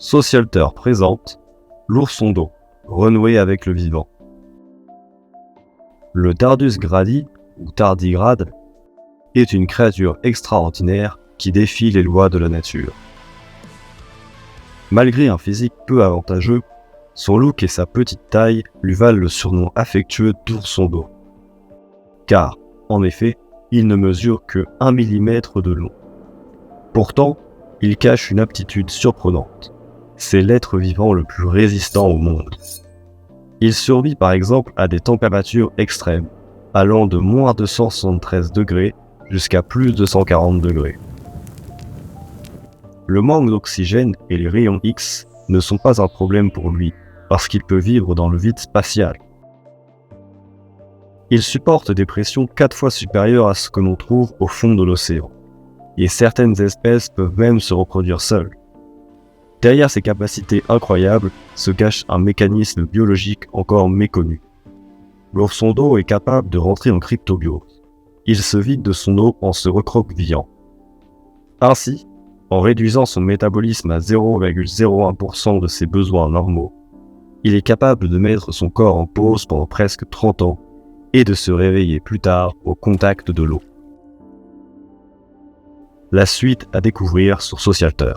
Socialter présente l'ourson d'eau, renoué avec le vivant. Le Tardus gradi, ou tardigrade, est une créature extraordinaire qui défie les lois de la nature. Malgré un physique peu avantageux, son look et sa petite taille lui valent le surnom affectueux d'ourson d'eau. Car, en effet, il ne mesure que 1 mm de long. Pourtant, il cache une aptitude surprenante. C'est l'être vivant le plus résistant au monde. Il survit par exemple à des températures extrêmes, allant de moins 273 degrés jusqu'à plus de 140 degrés. Le manque d'oxygène et les rayons X ne sont pas un problème pour lui, parce qu'il peut vivre dans le vide spatial. Il supporte des pressions 4 fois supérieures à ce que l'on trouve au fond de l'océan, et certaines espèces peuvent même se reproduire seules. Derrière ces capacités incroyables se cache un mécanisme biologique encore méconnu. L'ourson d'eau est capable de rentrer en cryptobiose. Il se vide de son eau en se recroquevillant. Ainsi, en réduisant son métabolisme à 0,01% de ses besoins normaux, il est capable de mettre son corps en pause pendant presque 30 ans et de se réveiller plus tard au contact de l'eau. La suite à découvrir sur Socialter.